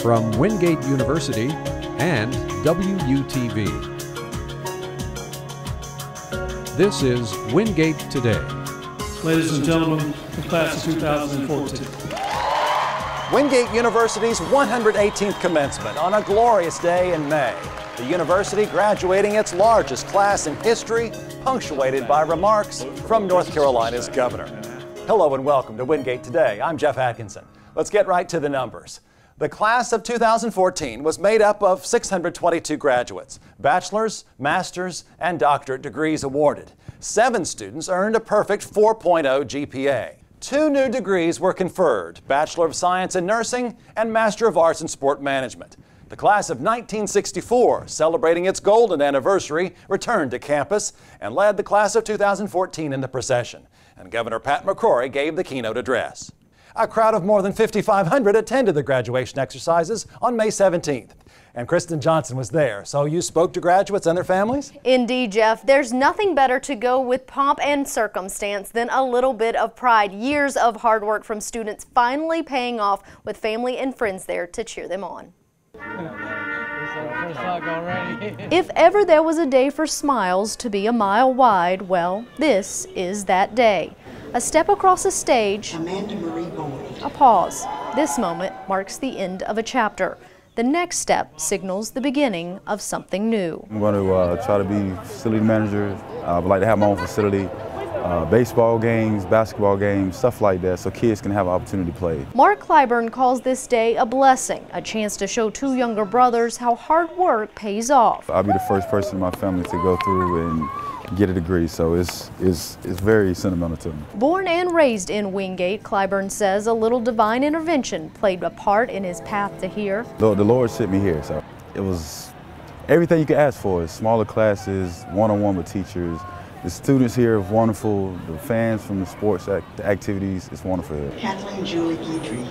from Wingate University and WUTV. This is Wingate Today. Ladies and gentlemen, the class of 2014. Wingate University's 118th commencement on a glorious day in May. The university graduating its largest class in history, punctuated by remarks from North Carolina's governor. Hello and welcome to Wingate Today. I'm Jeff Atkinson. Let's get right to the numbers. The class of 2014 was made up of 622 graduates, bachelor's, master's, and doctorate degrees awarded. 7 students earned a perfect 4.0 GPA. 2 new degrees were conferred, Bachelor of Science in Nursing and Master of Arts in Sport Management. The class of 1964, celebrating its golden anniversary, returned to campus and led the class of 2014 in the procession. And Governor Pat McCrory gave the keynote address. A crowd of more than 5,500 attended the graduation exercises on May 17th. And Kristen Johnson was there. So you spoke to graduates and their families? Indeed, Jeff. There's nothing better to go with pomp and circumstance than a little bit of pride. Years of hard work from students finally paying off with family and friends there to cheer them on. If ever there was a day for smiles to be a mile wide, well, this is that day. A step across a stage, a pause. This moment marks the end of a chapter. The next step signals the beginning of something new. I'm going to try to be facility manager. I would like to have my own facility. Baseball games, basketball games, stuff like that, so kids can have an opportunity to play. Mark Clyburn calls this day a blessing, a chance to show 2 younger brothers how hard work pays off. I'll be the first person in my family to go through and get a degree, so it's very sentimental to me. Born and raised in Wingate, Clyburn says a little divine intervention played a part in his path to here. The Lord sent me here, so it was everything you could ask for. Smaller classes, one-on-one with teachers. The students here are wonderful. The fans from the sports activities, it's wonderful here. Kathleen Julie Guidry.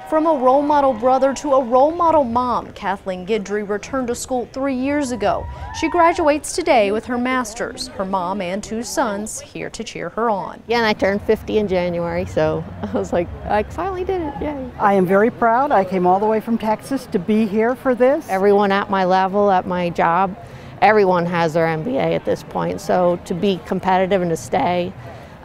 From a role model brother to a role model mom, Kathleen Guidry returned to school 3 years ago. She graduates today with her master's. Her mom and 2 sons here to cheer her on. Yeah, and I turned 50 in January, so I was like, I finally did it, yay. I am very proud. I came all the way from Texas to be here for this. Everyone at my level, at my job, everyone has their MBA at this point, so to be competitive and to stay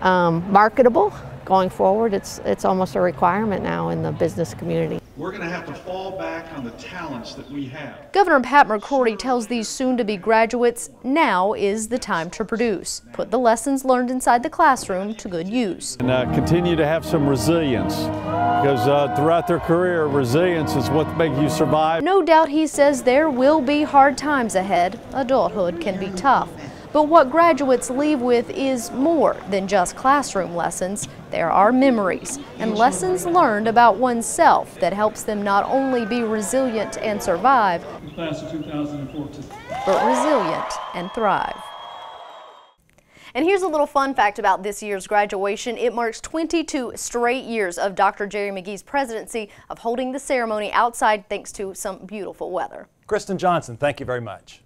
marketable going forward, it's almost a requirement now in the business community. We're going to have to fall back on the talents that we have. Governor Pat McCrory tells these soon-to-be graduates now is the time to produce. Put the lessons learned inside the classroom to good use. And continue to have some resilience, because throughout their career, resilience is what makes you survive. No doubt, he says, there will be hard times ahead. Adulthood can be tough. But what graduates leave with is more than just classroom lessons. There are memories and lessons learned about oneself that helps them not only be resilient and survive, The class of 2014. but resilient and thrive. And here's a little fun fact about this year's graduation. It marks 22 straight years of Dr. Jerry McGee's presidency of holding the ceremony outside thanks to some beautiful weather. Kristen Johnson, thank you very much.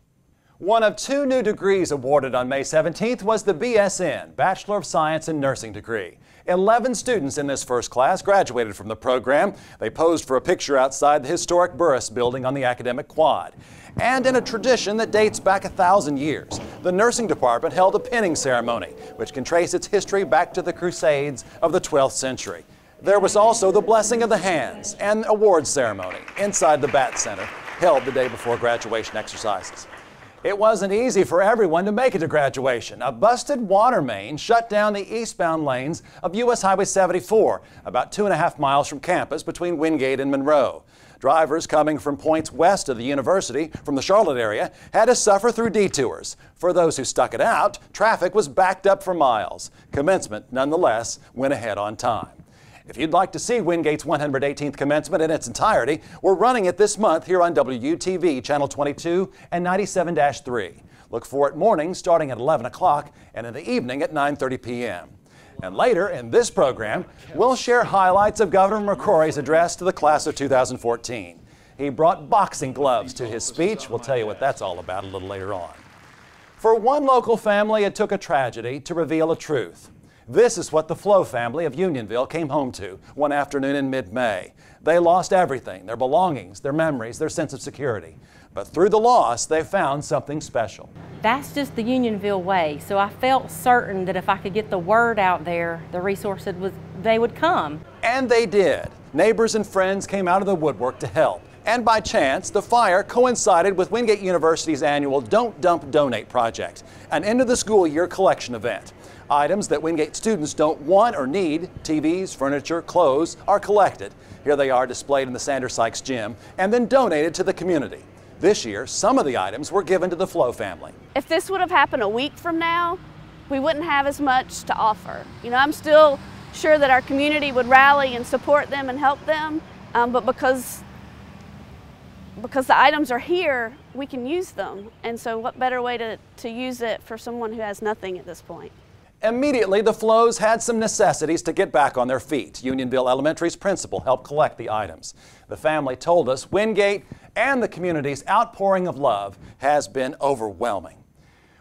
One of 2 new degrees awarded on May 17th was the BSN, Bachelor of Science in Nursing degree. 11 students in this first class graduated from the program. They posed for a picture outside the historic Burris building on the academic quad. And in a tradition that dates back 1,000 years, the nursing department held a pinning ceremony, which can trace its history back to the Crusades of the 12th century. There was also the blessing of the hands and awards ceremony inside the Bat Center, held the day before graduation exercises. It wasn't easy for everyone to make it to graduation. A busted water main shut down the eastbound lanes of US Highway 74, about 2.5 miles from campus between Wingate and Monroe. Drivers coming from points west of the university from the Charlotte area had to suffer through detours. For those who stuck it out, traffic was backed up for miles. Commencement, nonetheless, went ahead on time. If you'd like to see Wingate's 118th commencement in its entirety, we're running it this month here on WUTV Channel 22 and 97-3. Look for it mornings starting at 11 o'clock and in the evening at 9:30 p.m. And later in this program, we'll share highlights of Governor McCrory's address to the class of 2014. He brought boxing gloves to his speech. We'll tell you what that's all about a little later on. For one local family, it took a tragedy to reveal a truth. This is what the Flo family of Unionville came home to one afternoon in mid-May. They lost everything, their belongings, their memories, their sense of security. But through the loss, they found something special. That's just the Unionville way. So I felt certain that if I could get the word out there, the resources they would come. And they did. Neighbors and friends came out of the woodwork to help. And by chance, the fire coincided with Wingate University's annual Don't Dump Donate project, an end-of-the-school-year collection event. Items that Wingate students don't want or need, TVs, furniture, clothes, are collected. Here they are displayed in the Sanders Sykes gym and then donated to the community. This year, some of the items were given to the Flo family. If this would have happened a week from now, we wouldn't have as much to offer. You know, I'm still sure that our community would rally and support them and help them, but because the items are here, we can use them. And so what better way to use it for someone who has nothing at this point? Immediately, the Flows had some necessities to get back on their feet. Unionville Elementary's principal helped collect the items. The family told us Wingate and the community's outpouring of love has been overwhelming.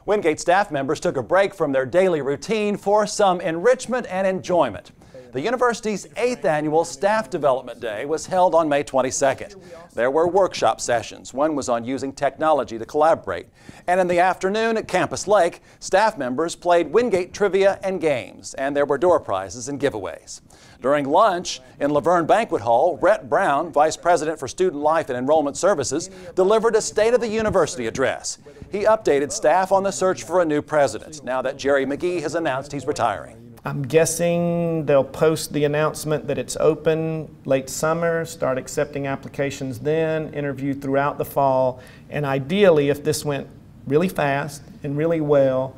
Wingate staff members took a break from their daily routine for some enrichment and enjoyment. The university's 8th annual Staff Development Day was held on May 22nd. There were workshop sessions. One was on using technology to collaborate. And in the afternoon at Campus Lake, staff members played Wingate trivia and games, and there were door prizes and giveaways. During lunch in Laverne Banquet Hall, Rhett Brown, Vice President for Student Life and Enrollment Services, delivered a State of the University address. He updated staff on the search for a new president, now that Jerry McGee has announced he's retiring. I'm guessing they'll post the announcement that it's open late summer, start accepting applications then, interview throughout the fall, and ideally, if this went really fast and really well,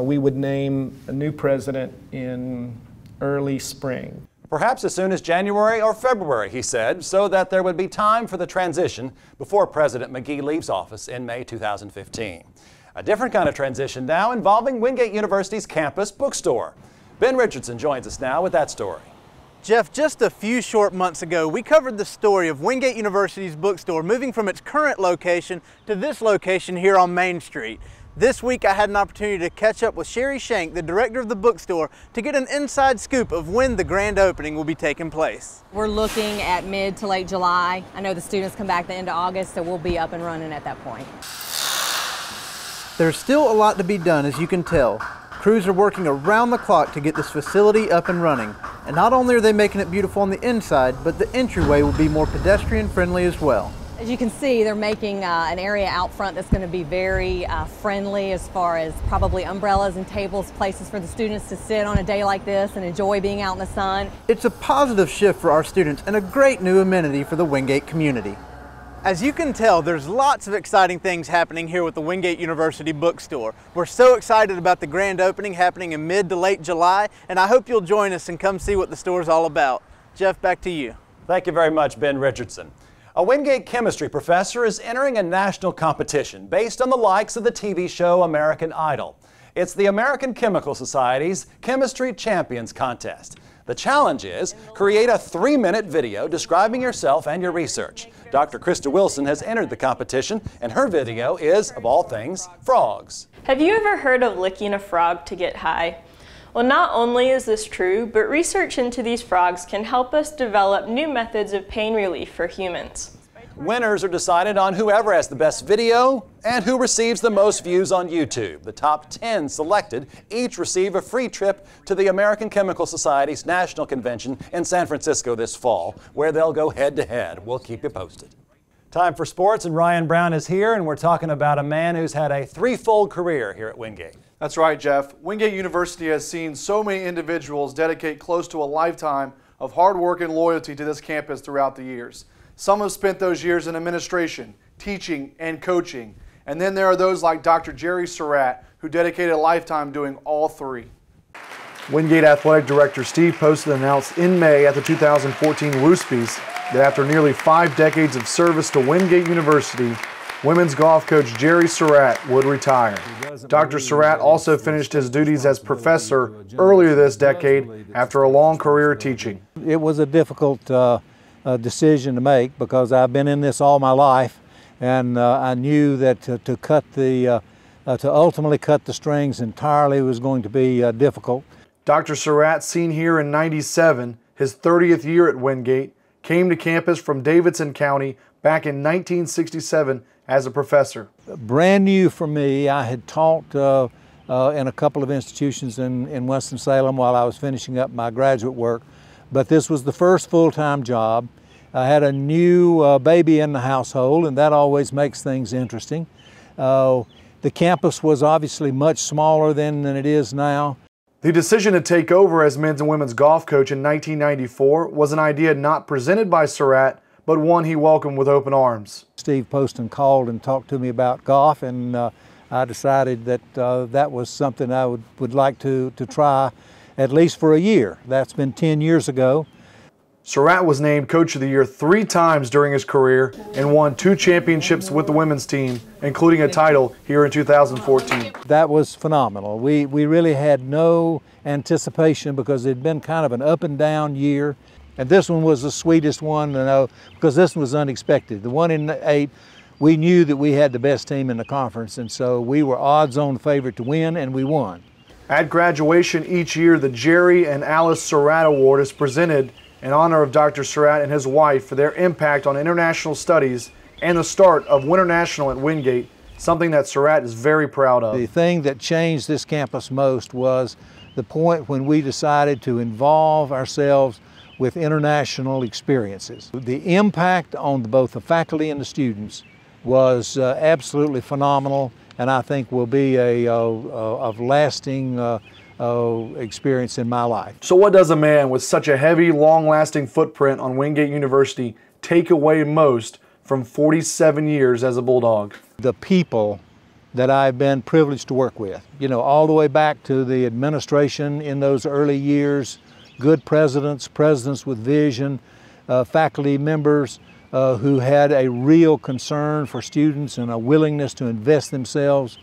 we would name a new president in early spring. Perhaps as soon as January or February, he said, so that there would be time for the transition before President McGee leaves office in May 2015. A different kind of transition now involving Wingate University's campus bookstore. Ben Richardson joins us now with that story. Jeff, just a few short months ago, we covered the story of Wingate University's bookstore moving from its current location to this location here on Main Street. This week, I had an opportunity to catch up with Sherry Shank, the director of the bookstore, to get an inside scoop of when the grand opening will be taking place. We're looking at mid to late July. I know the students come back the end of August, so we'll be up and running at that point. There's still a lot to be done, as you can tell. Crews are working around the clock to get this facility up and running. And not only are they making it beautiful on the inside, but the entryway will be more pedestrian friendly as well. As you can see, they're making an area out front that's going to be very friendly as far as probably umbrellas and tables, places for the students to sit on a day like this and enjoy being out in the sun. It's a positive shift for our students and a great new amenity for the Wingate community. As you can tell, there's lots of exciting things happening here with the Wingate University bookstore. We're so excited about the grand opening happening in mid to late July, and I hope you'll join us and come see what the store's all about. Jeff, back to you. Thank you very much, Ben Richardson. A Wingate chemistry professor is entering a national competition based on the likes of the TV show American Idol. It's the American Chemical Society's Chemistry Champions Contest. The challenge is create a 3-minute video describing yourself and your research. Dr. Krista Wilson has entered the competition, and her video is, of all things, frogs. Have you ever heard of licking a frog to get high? Well, not only is this true, but research into these frogs can help us develop new methods of pain relief for humans. Winners are decided on whoever has the best video and who receives the most views on YouTube. The top 10 selected each receive a free trip to the American Chemical Society's National Convention in San Francisco this fall, where they'll go head-to-head. We'll keep you posted. Time for sports, and Ryan Brown is here, and we're talking about a man who's had a threefold career here at Wingate. That's right, Jeff. Wingate University has seen so many individuals dedicate close to a lifetime of hard work and loyalty to this campus throughout the years. Some have spent those years in administration, teaching, and coaching. And then there are those like Dr. Jerry Saratt, who dedicated a lifetime doing all three. Wingate Athletic Director Steve Poston announced in May at the 2014 Woospies that after nearly 5 decades of service to Wingate University, women's golf coach Jerry Saratt would retire. Dr. Saratt also finished his duties as professor earlier this decade after a long career teaching. It was a difficult decision to make because I've been in this all my life, and I knew that to ultimately cut the strings entirely was going to be difficult. Dr. Saratt, seen here in '97, his 30th year at Wingate, came to campus from Davidson County back in 1967 as a professor. Brand new for me. I had taught in a couple of institutions in Winston-Salem while I was finishing up my graduate work, but this was the first full-time job. I had a new baby in the household, and that always makes things interesting. The campus was obviously much smaller than it is now. The decision to take over as men's and women's golf coach in 1994 was an idea not presented by Saratt, but one he welcomed with open arms. Steve Poston called and talked to me about golf, and I decided that that was something I would like to try at least for a year. That's been 10 years ago. Saratt was named Coach of the Year 3 times during his career and won 2 championships with the women's team, including a title here in 2014. That was phenomenal. We really had no anticipation because it had been kind of an up and down year. And this one was the sweetest one, because this one was unexpected. The one in 8, we knew that we had the best team in the conference, and so we were odds-on favorite to win, and we won. At graduation each year, the Jerry and Alice Saratt Award is presented in honor of Dr. Saratt and his wife for their impact on international studies and the start of Winter National at Wingate, something that Saratt is very proud of. The thing that changed this campus most was the point when we decided to involve ourselves with international experiences. The impact on both the faculty and the students was absolutely phenomenal, and I think will be of lasting experience in my life. So what does a man with such a heavy, long-lasting footprint on Wingate University take away most from 47 years as a Bulldog? The people that I've been privileged to work with, all the way back to the administration in those early years, good presidents with vision, faculty members who had a real concern for students and a willingness to invest themselves.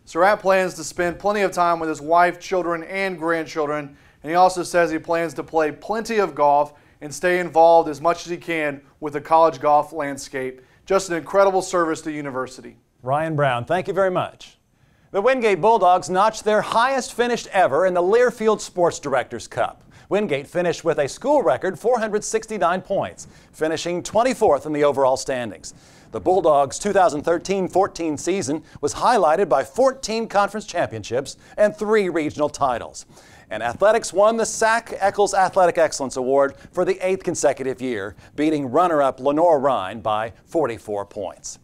Saratt plans to spend plenty of time with his wife, children, and grandchildren, and he also says he plans to play plenty of golf and stay involved as much as he can with the college golf landscape. Just an incredible service to the university. Ryan Brown, thank you very much. The Wingate Bulldogs notched their highest finish ever in the Learfield Sports Directors Cup. Wingate finished with a school record 469 points, finishing 24th in the overall standings. The Bulldogs' 2013-14 season was highlighted by 14 conference championships and 3 regional titles. And athletics won the Sac Eccles Athletic Excellence Award for the 8th consecutive year, beating runner-up Lenore Rhine by 44 points.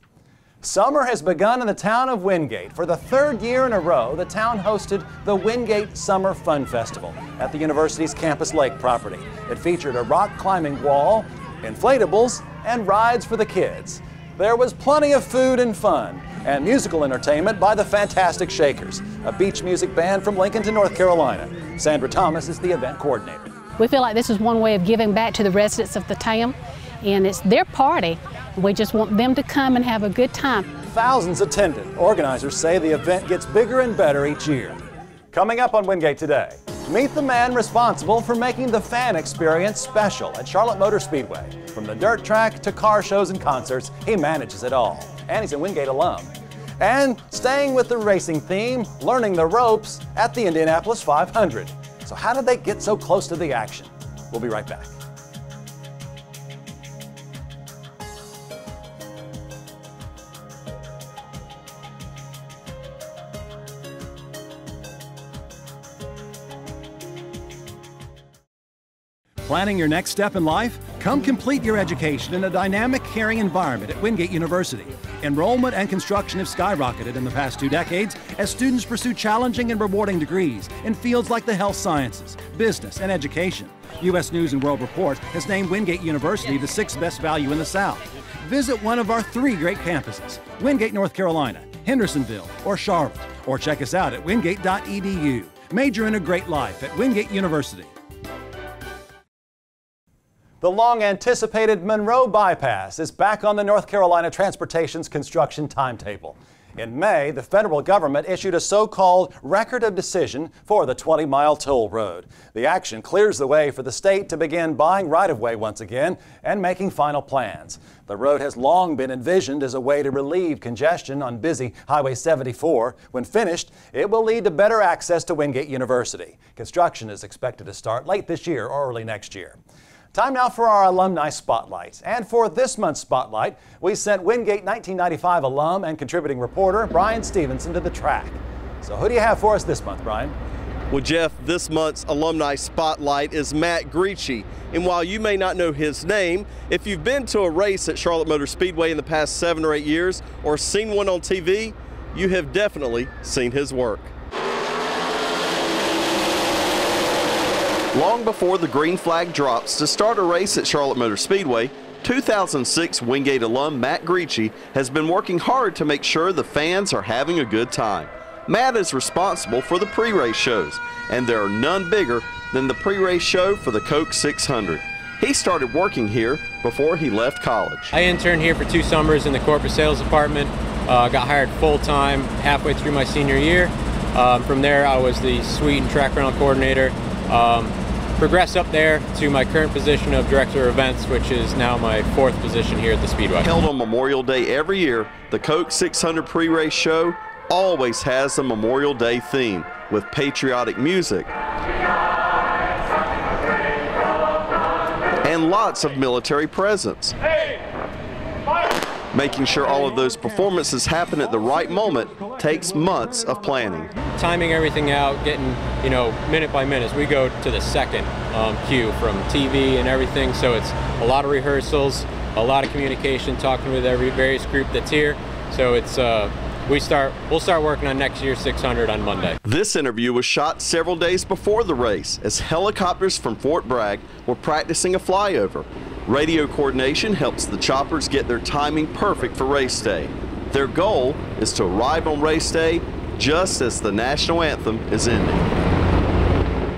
Summer has begun in the town of Wingate. For the 3rd year in a row, the town hosted the Wingate Summer Fun Festival at the university's campus lake property. It featured a rock climbing wall, inflatables, and rides for the kids. There was plenty of food and fun, and musical entertainment by the Fantastic Shakers, a beach music band from Lincoln, North Carolina. Sandra Thomas is the event coordinator. We feel like this is one way of giving back to the residents of the town, and it's their party. We just want them to come and have a good time. Thousands attended. Organizers say the event gets bigger and better each year. Coming up on Wingate Today, meet the man responsible for making the fan experience special at Charlotte Motor Speedway. From the dirt track to car shows and concerts, he manages it all. And he's a Wingate alum. And staying with the racing theme, learning the ropes at the Indianapolis 500. So how did they get so close to the action? We'll be right back. Planning your next step in life? Come complete your education in a dynamic, caring environment at Wingate University. Enrollment and construction have skyrocketed in the past 2 decades as students pursue challenging and rewarding degrees in fields like the health sciences, business, and education. U.S. News & World Report has named Wingate University the 6th best value in the South. Visit one of our 3 great campuses, Wingate, North Carolina, Hendersonville, or Charlotte, or check us out at wingate.edu. Major in a great life at Wingate University. The long-anticipated Monroe Bypass is back on the North Carolina Transportation's construction timetable. In May, the federal government issued a so-called record of decision for the 20-mile toll road. The action clears the way for the state to begin buying right-of-way once again and making final plans. The road has long been envisioned as a way to relieve congestion on busy Highway 74. When finished, it will lead to better access to Wingate University. Construction is expected to start late this year or early next year. Time now for our Alumni Spotlight. And for this month's Spotlight, we sent Wingate 1995 alum and contributing reporter Brian Stevenson to the track. So who do you have for us this month, Brian? Well, Jeff, this month's Alumni Spotlight is Matt Grieche. And while you may not know his name, if you've been to a race at Charlotte Motor Speedway in the past 7 or 8 years or seen one on TV, you have definitely seen his work. Long before the green flag drops to start a race at Charlotte Motor Speedway, 2006 Wingate alum Matt Grieche has been working hard to make sure the fans are having a good time. Matt is responsible for the pre-race shows, and there are none bigger than the pre-race show for the Coke 600. He started working here before he left college. I interned here for 2 summers in the corporate sales department, got hired full-time halfway through my senior year. From there I was the suite and track rental coordinator. Progressed up there to my current position of director of events, which is now my 4th position here at the Speedway. Held on Memorial Day every year, the Coke 600 pre-race show always has a Memorial Day theme with patriotic music and lots of military presence. Making sure all of those performances happen at the right moment takes months of planning. Timing everything out, getting, minute by minute. We go to the second cue from TV and everything, so it's a lot of rehearsals, a lot of communication, talking with every various group that's here. So it's we'll start working on next year's 600 on Monday. This interview was shot several days before the race as helicopters from Fort Bragg were practicing a flyover. Radio coordination helps the choppers get their timing perfect for race day. Their goal is to arrive on race day just as the national anthem is ending.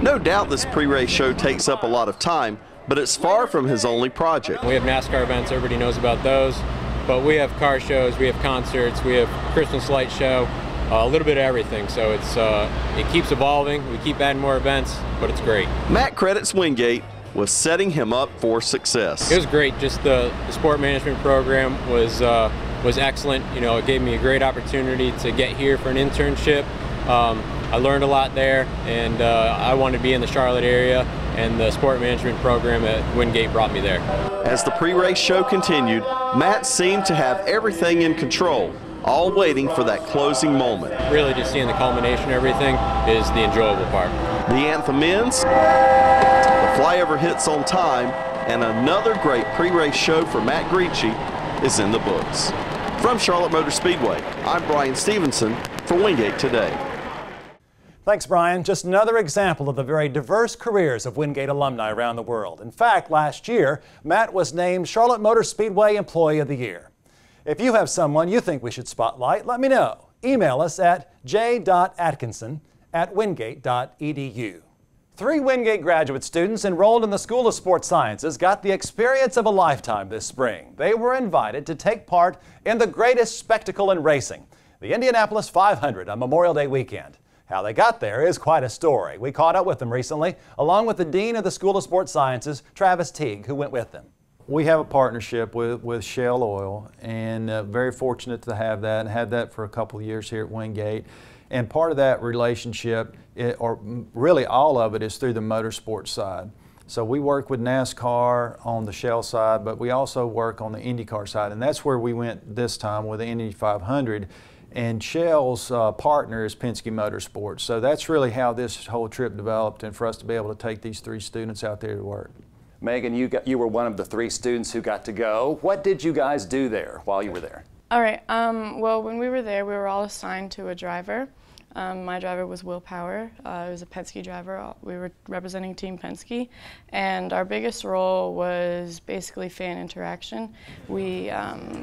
No doubt this pre-race show takes up a lot of time, but it's far from his only project. We have NASCAR events, everybody knows about those, but we have car shows, we have concerts, we have Christmas light show, a little bit of everything. So it keeps evolving, we keep adding more events, but it's great. Matt credits Wingate with setting him up for success. It was great. Just the sport management program was excellent. It gave me a great opportunity to get here for an internship. I learned a lot there, and I wanted to be in the Charlotte area, and the sport management program at Wingate brought me there. As the pre-race show continued, Matt seemed to have everything in control, all waiting for that closing moment. Really just seeing the culmination of everything is the enjoyable part. The anthem ends, the flyover hits on time, and another great pre-race show for Matt Grieche is in the books. From Charlotte Motor Speedway, I'm Brian Stevenson for Wingate Today. Thanks, Brian. Just another example of the very diverse careers of Wingate alumni around the world. In fact, last year, Matt was named Charlotte Motor Speedway Employee of the Year. If you have someone you think we should spotlight, let me know. Email us at j.atkinson@wingate.edu. 3 Wingate graduate students enrolled in the School of Sports Sciences got the experience of a lifetime this spring. They were invited to take part in the greatest spectacle in racing, the Indianapolis 500 on Memorial Day weekend. How they got there is quite a story. We caught up with them recently, along with the Dean of the School of Sports Sciences, Travis Teague, who went with them. We have a partnership with Shell Oil, and very fortunate to have that, and had that for a couple of years here at Wingate. And part of that relationship, or really all of it, is through the motorsports side. So we work with NASCAR on the Shell side, but we also work on the IndyCar side, and that's where we went this time with the Indy 500. And Shell's partner is Penske Motorsports. So that's really how this whole trip developed, and for us to be able to take these 3 students out there to work. Megan, you were one of the 3 students who got to go. What did you guys do there while you were there? All right, well, when we were there, we were all assigned to a driver. My driver was Will Power. It was a Penske driver. We were representing Team Penske, and our biggest role was basically fan interaction. We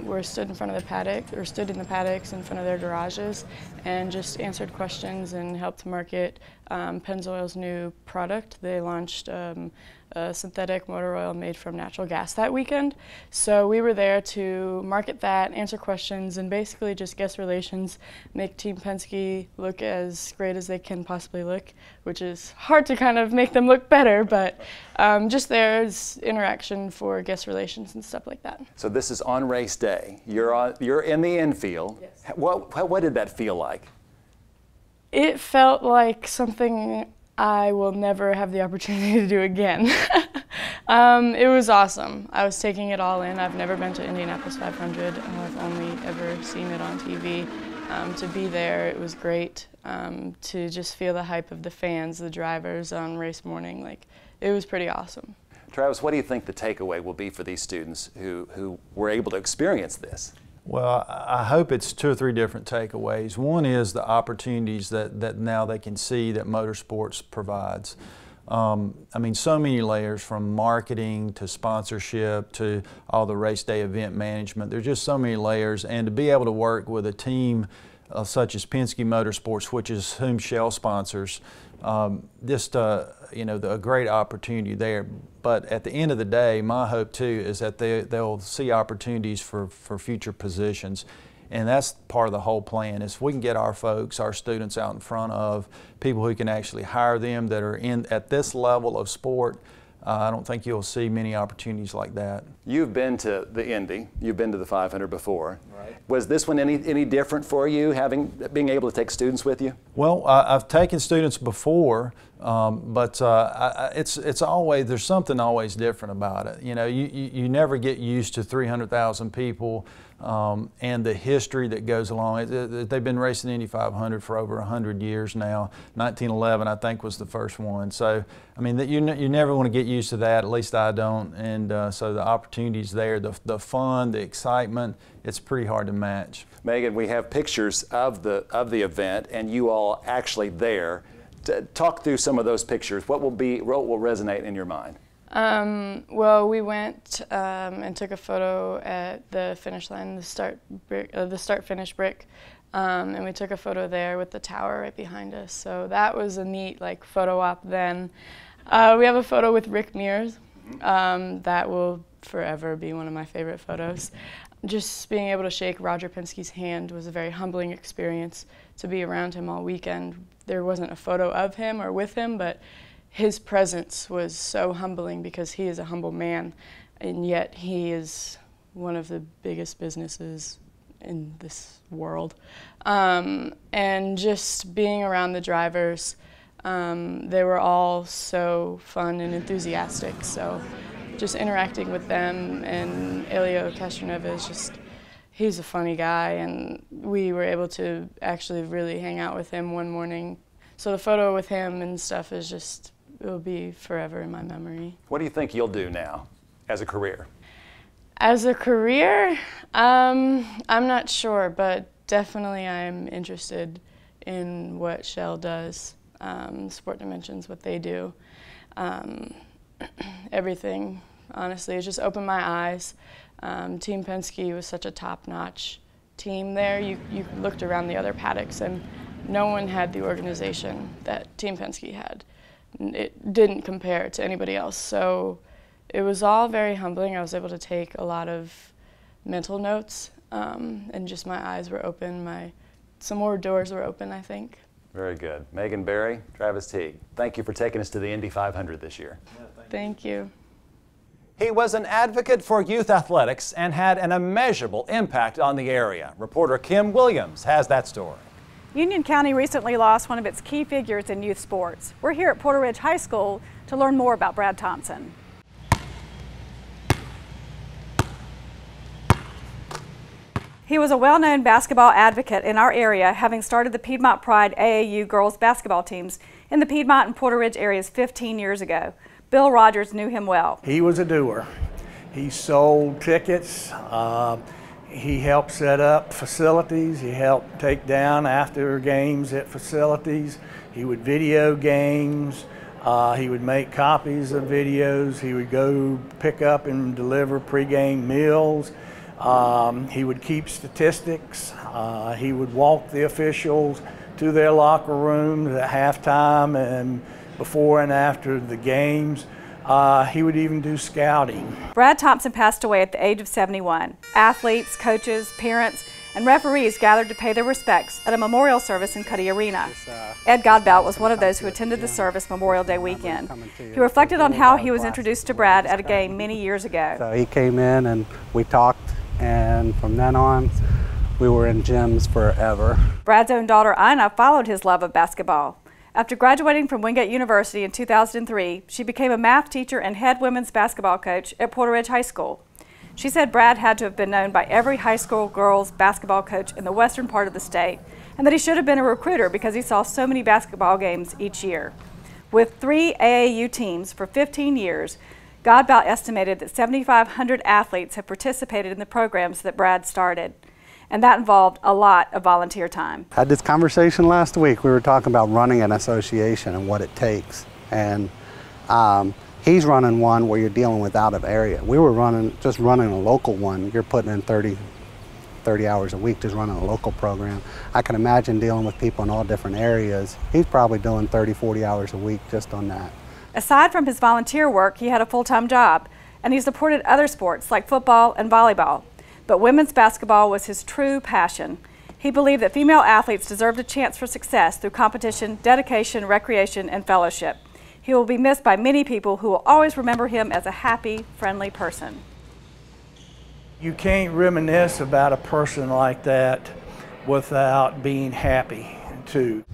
were stood in front of the paddock, or stood in the paddocks in front of their garages, and just answered questions and helped market Pennzoil's new product. They launched a a synthetic motor oil made from natural gas that weekend. So we were there to market that, answer questions, and basically just guest relations, make Team Penske look as great as they can possibly look, which is hard to kind of make them look better, but just there's interaction for guest relations and stuff like that. So this is on race day. You're in the infield. Yes. What did that feel like? It felt like something I will never have the opportunity to do again. It was awesome. I was taking it all in. I've never been to Indianapolis 500. I've only ever seen it on TV. To be there, it was great. To just feel the hype of the fans, the drivers on race morning, like, it was pretty awesome. Travis, what do you think the takeaway will be for these students who were able to experience this? Well, I hope it's 2 or 3 different takeaways. One is the opportunities that now they can see that motorsports provides. I mean, so many layers, from marketing to sponsorship to all the race day event management. There's just so many layers, and to be able to work with a team such as Penske Motorsports, which is whom Shell sponsors, you know, a great opportunity there. But at the end of the day, my hope too is that they'll see opportunities for future positions. And that's part of the whole plan, is if we can get our folks, our students out in front of people who can actually hire them that are at this level of sport, I don't think you'll see many opportunities like that. You've been to the Indy, you've been to the 500 before. Right. Was this one any different for you, being able to take students with you? Well, I've taken students before, but it's always, there's something always different about it. You know, you never get used to 300,000 people and the history that goes along. They've been racing Indy 500 for over 100 years now. 1911, I think, was the first one. So, I mean, you never want to get used to that, at least I don't. And so the opportunities there, the fun, the excitement, it's pretty hard to match. Megan, we have pictures of the event, and you all actually there. Talk through some of those pictures. What will resonate in your mind? Well, we went and took a photo at the finish line, the start-finish brick, and we took a photo there with the tower right behind us. So that was a neat photo op. Then we have a photo with Rick Mears. That will forever be one of my favorite photos. Just being able to shake Roger Penske's hand was a very humbling experience. To be around him all weekend, there wasn't a photo of him or with him, but his presence was so humbling because he is a humble man, and yet he is one of the biggest businesses in this world. And just being around the drivers, they were all so fun and enthusiastic. So just interacting with them, and Elio Castronova is just, he's a funny guy, and we were able to actually really hang out with him one morning. So the photo with him and stuff is just, it will be forever in my memory. What do you think you'll do now as a career? As a career, I'm not sure, but definitely I'm interested in what Shell does, Sport Dimensions, what they do. Everything, honestly, it's just opened my eyes. Team Penske was such a top-notch team there. You looked around the other paddocks, and no one had the organization that Team Penske had. It didn't compare to anybody else. So it was all very humbling. I was able to take a lot of mental notes, and just my eyes were open. Some more doors were open, I think. Very good. Megan Barry, Travis Teague, thank you for taking us to the Indy 500 this year. Yeah, thank you. He was an advocate for youth athletics and had an immeasurable impact on the area. Reporter Kim Williams has that story. Union County recently lost one of its key figures in youth sports. We're here at Porter Ridge High School to learn more about Brad Thompson. He was a well-known basketball advocate in our area, having started the Piedmont Pride AAU girls basketball teams in the Piedmont and Porter Ridge areas 15 years ago. Bill Rogers knew him well. He was a doer. He sold tickets. He helped set up facilities. He helped take down after games at facilities. He would video games. He would make copies of videos. He would go pick up and deliver pregame meals. He would keep statistics. He would walk the officials to their locker rooms at halftime and before and after the games. He would even do scouting. Brad Thompson passed away at the age of 71. Athletes, coaches, parents, and referees gathered to pay their respects at a memorial service in Cuddy Arena. Ed Godbout was one of those who attended the service Memorial Day weekend. He reflected on how he was introduced to Brad at a game many years ago. So he came in and we talked, and from then on, we were in gyms forever. Brad's own daughter, Ina, followed his love of basketball. After graduating from Wingate University in 2003, she became a math teacher and head women's basketball coach at Porter Ridge High School. She said Brad had to have been known by every high school girls basketball coach in the western part of the state, and that he should have been a recruiter because he saw so many basketball games each year. With 3 AAU teams for 15 years, Godbout estimated that 7,500 athletes have participated in the programs that Brad started, and that involved a lot of volunteer time. I had this conversation last week. We were talking about running an association and what it takes, and he's running one where you're dealing with out of area. We were just running a local one. You're putting in 30 hours a week just running a local program. I can imagine dealing with people in all different areas. He's probably doing 30, 40 hours a week just on that. Aside from his volunteer work, he had a full-time job, and he supported other sports like football and volleyball. But women's basketball was his true passion. He believed that female athletes deserved a chance for success through competition, dedication, recreation, and fellowship. He will be missed by many people who will always remember him as a happy, friendly person. You can't reminisce about a person like that without being happy, too.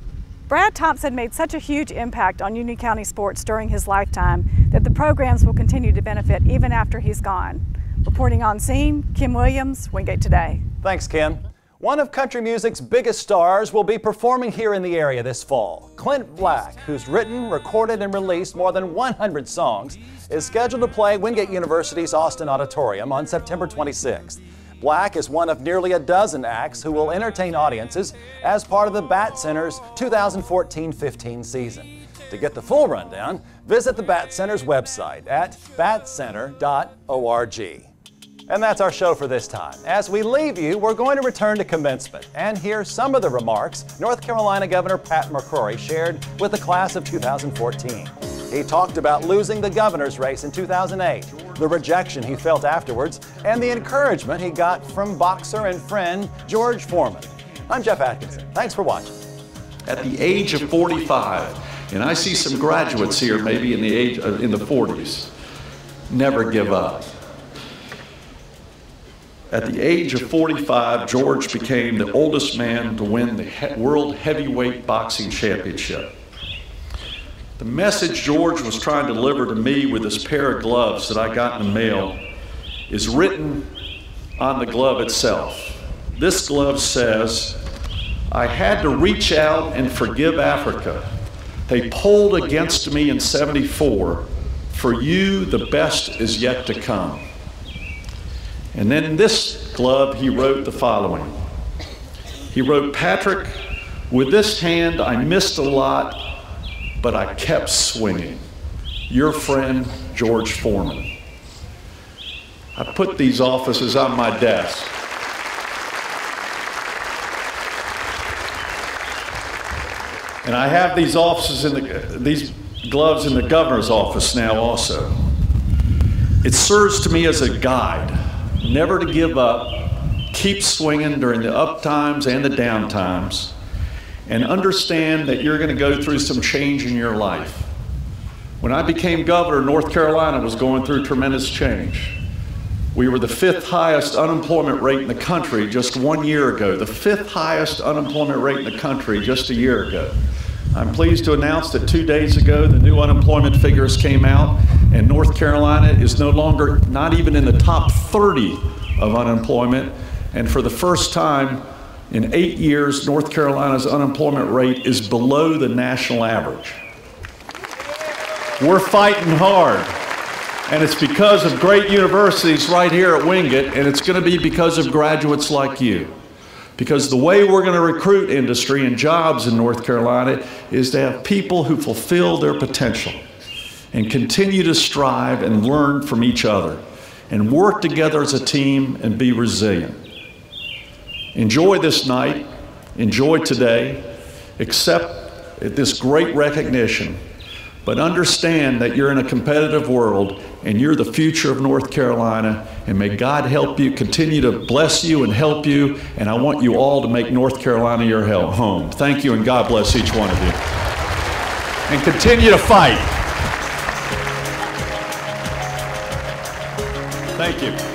Brad Thompson made such a huge impact on Union County sports during his lifetime that the programs will continue to benefit even after he's gone. Reporting on scene, Kim Williams, Wingate Today. Thanks, Kim. One of country music's biggest stars will be performing here in the area this fall. Clint Black, who's written, recorded, and released more than 100 songs, is scheduled to play Wingate University's Austin Auditorium on September 26th. Black is one of nearly a dozen acts who will entertain audiences as part of the Bat Center's 2014-15 season. To get the full rundown, visit the Bat Center's website at batcenter.org. And that's our show for this time. As we leave you, we're going to return to commencement and hear some of the remarks North Carolina Governor Pat McCrory shared with the class of 2014. He talked about losing the governor's race in 2008, the rejection he felt afterwards, and the encouragement he got from boxer and friend George Foreman. I'm Jeff Atkinson. Thanks for watching. At the age of 45, and I see some graduates here maybe in the 40s, never give up. At the age of 45, George became the oldest man to win the World Heavyweight Boxing Championship. The message George was trying to deliver to me with this pair of gloves that I got in the mail is written on the glove itself. This glove says, "I had to reach out and forgive Africa. They pulled against me in '74. For you, the best is yet to come." And then in this glove, he wrote the following. He wrote, "Patrick, with this hand, I missed a lot, but I kept swinging. Your friend, George Foreman." I put these offices on my desk. And I have these offices these gloves in the governor's office now also. It serves to me as a guide. Never to give up, keep swinging during the up times and the down times, and understand that you're going to go through some change in your life. When I became governor, North Carolina was going through tremendous change. We were the 5th highest unemployment rate in the country just 1 year ago, the 5th highest unemployment rate in the country just a year ago. I'm pleased to announce that 2 days ago, the new unemployment figures came out, and North Carolina is no longer, not even in the top 30 of unemployment. And for the first time in 8 years, North Carolina's unemployment rate is below the national average. We're fighting hard. And it's because of great universities right here at Wingate, and it's going to be because of graduates like you. Because the way we're going to recruit industry and jobs in North Carolina is to have people who fulfill their potential and continue to strive and learn from each other and work together as a team and be resilient. Enjoy this night, enjoy today, accept this great recognition, but understand that you're in a competitive world and you're the future of North Carolina, and may God help you, continue to bless you and help you, and I want you all to make North Carolina your home. Thank you, and God bless each one of you. And continue to fight. Thank you.